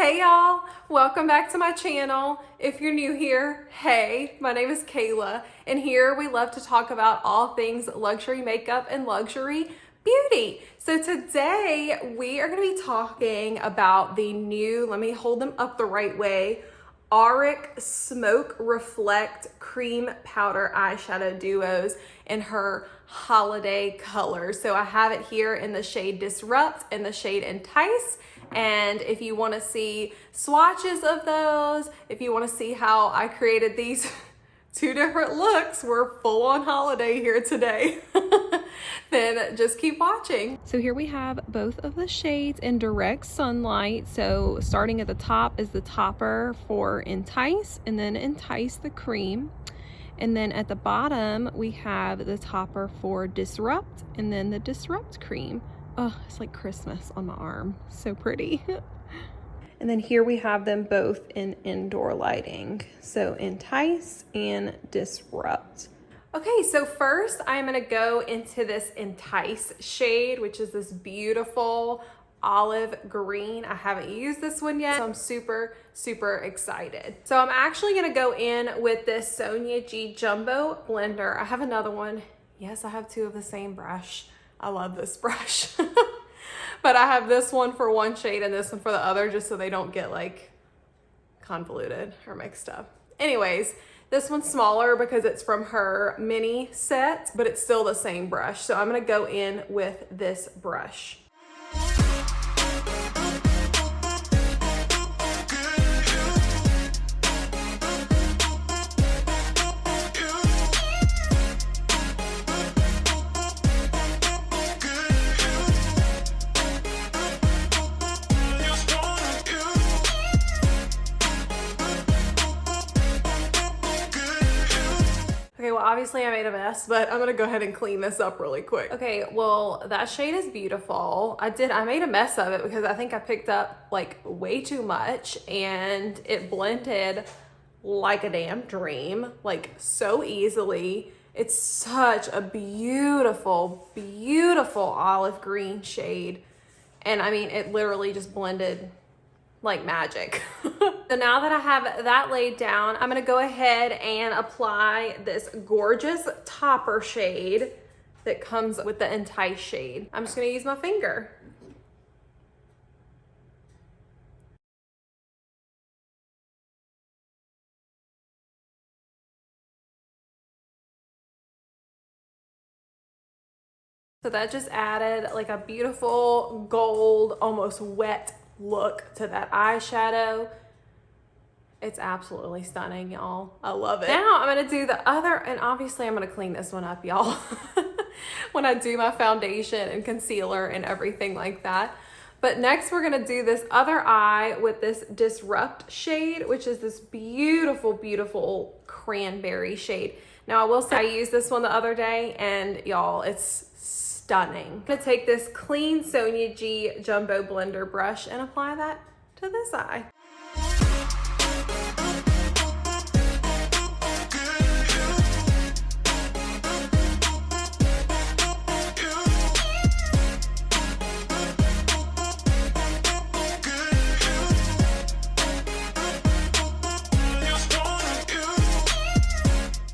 Hey y'all, welcome back to my channel. If you're new here, hey, my name is Kayla, and here we love to talk about all things luxury makeup and luxury beauty. So today we are going to be talking about the new, let me hold them up the right way, Auric Smoke Reflect Cream Powder Eyeshadow Duos in her holiday colors. So I have it here in the shade Disrupt and the shade Entice. And if you want to see swatches of those, if you want to see how I created these two different looks, we're full on holiday here today, then just keep watching. So here we have both of the shades in direct sunlight. So starting at the top is the topper for Entice, and then Entice the cream. And then at the bottom, we have the topper for Disrupt, and then the Disrupt cream. Oh, it's like Christmas on my arm. So pretty. And then here we have them both in indoor lighting. So Entice and Disrupt. Okay, so first I'm gonna go into this Entice shade, which is this beautiful olive green. I haven't used this one yet, so I'm super, super excited. So I'm actually gonna go in with this Sonia G Jumbo Blender. I have another one. Yes, I have two of the same brush. I love this brush. But I have this one for one shade and this one for the other, just so they don't get like convoluted or mixed up. Anyways, this one's smaller because it's from her mini set, but it's still the same brush. So I'm gonna go in with this brush. Okay, well, obviously I made a mess, but I'm gonna go ahead and clean this up really quick. Okay, well, that shade is beautiful. I made a mess of it because I think I picked up like way too much and it blended like a damn dream, like so easily. It's such a beautiful, beautiful olive green shade. And I mean, it literally just blended like magic. So now that I have that laid down, I'm gonna go ahead and apply this gorgeous topper shade that comes with the Entice shade. I'm just gonna use my finger. So that just added like a beautiful gold, almost wet look to that eyeshadow. It's absolutely stunning, y'all. I love it. Now I'm gonna do the other, and obviously I'm gonna clean this one up, y'all, when I do my foundation and concealer and everything like that. But next we're gonna do this other eye with this Disrupt shade, which is this beautiful, beautiful cranberry shade. Now I will say I used this one the other day, and y'all, it's stunning. I'm gonna take this clean Sonia G Jumbo Blender brush and apply that to this eye.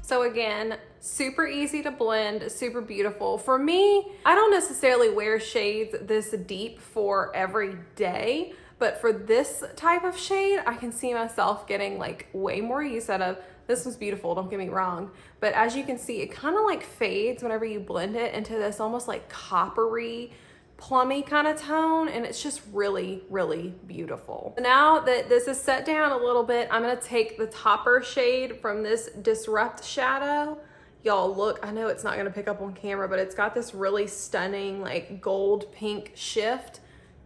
So again, super easy to blend, super beautiful. For me, I don't necessarily wear shades this deep for every day, but for this type of shade, I can see myself getting like way more use out of. This one's beautiful, don't get me wrong. But as you can see, it kind of like fades whenever you blend it into this almost like coppery, plummy kind of tone, and it's just really, really beautiful. Now that this is set down a little bit, I'm gonna take the topper shade from this Disrupt shadow. Y'all look, I know it's not gonna pick up on camera, but it's got this really stunning like gold pink shift,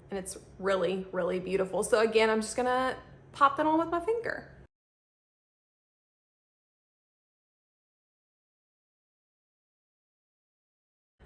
and it's really, really beautiful. So again, I'm just gonna pop that on with my finger.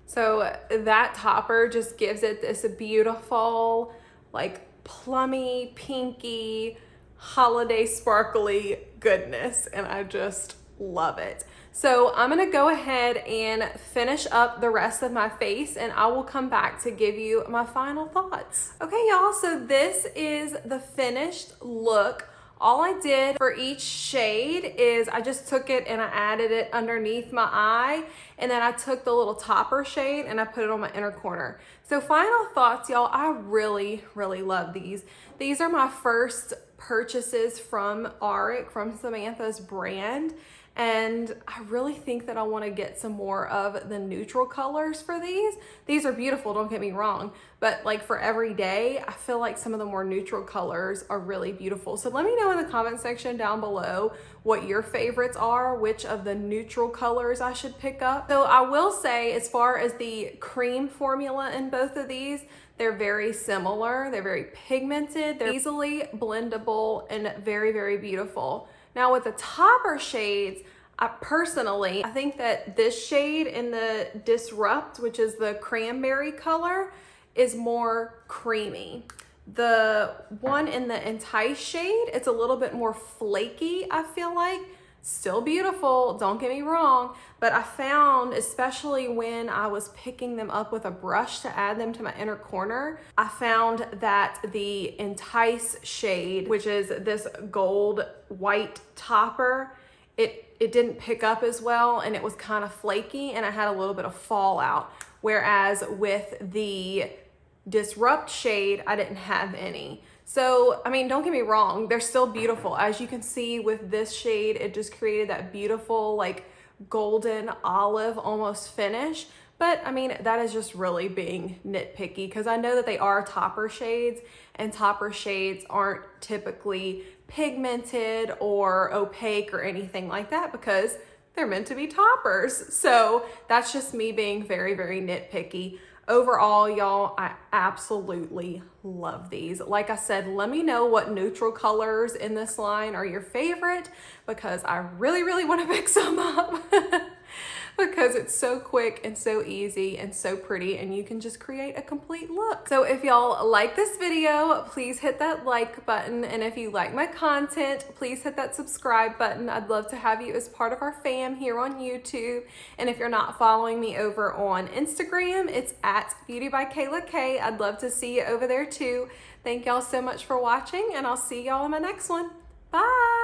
So that topper just gives it this beautiful, like plummy, pinky, holiday sparkly goodness, and I just love it. So I'm gonna go ahead and finish up the rest of my face, and I will come back to give you my final thoughts. Okay, y'all, so this is the finished look. All I did for each shade is I just took it and I added it underneath my eye, and then I took the little topper shade and I put it on my inner corner. So final thoughts, y'all, I really, really love these. These are my first purchases from Auric, from Samantha's brand. And I really think that I want to get some more of the neutral colors for these. These are beautiful, don't get me wrong, but like for every day, I feel like some of the more neutral colors are really beautiful. So let me know in the comment section down below what your favorites are, which of the neutral colors I should pick up. So I will say, as far as the cream formula in both of these, they're very similar. They're very pigmented. They're easily blendable and very, very beautiful. Now with the topper shades, I think that this shade in the Disrupt, which is the cranberry color, is more creamy. The one in the Entice shade, it's a little bit more flaky, I feel like. Still beautiful, don't get me wrong, but I found, especially when I was picking them up with a brush to add them to my inner corner, I found that the Entice shade, which is this gold white topper, it didn't pick up as well, and it was kind of flaky, and I had a little bit of fallout. Whereas with the Disrupt shade, I didn't have any. So, I mean, don't get me wrong, they're still beautiful. As you can see with this shade, it just created that beautiful, like, golden olive almost finish. But I mean, that is just really being nitpicky, because I know that they are topper shades, and topper shades aren't typically pigmented or opaque or anything like that because they're meant to be toppers. So that's just me being very, very nitpicky. Overall, y'all, I absolutely love these. Like I said, let me know what neutral colors in this line are your favorite, because I really, really want to pick some up because it's so quick and so easy and so pretty, and you can just create a complete look. So if y'all like this video, please hit that like button, and if you like my content, please hit that subscribe button. I'd love to have you as part of our fam here on YouTube. And if you're not following me over on Instagram, it's at beautybykaylak. I'd love to see you over there too. Thank y'all so much for watching, and I'll see y'all in my next one. Bye.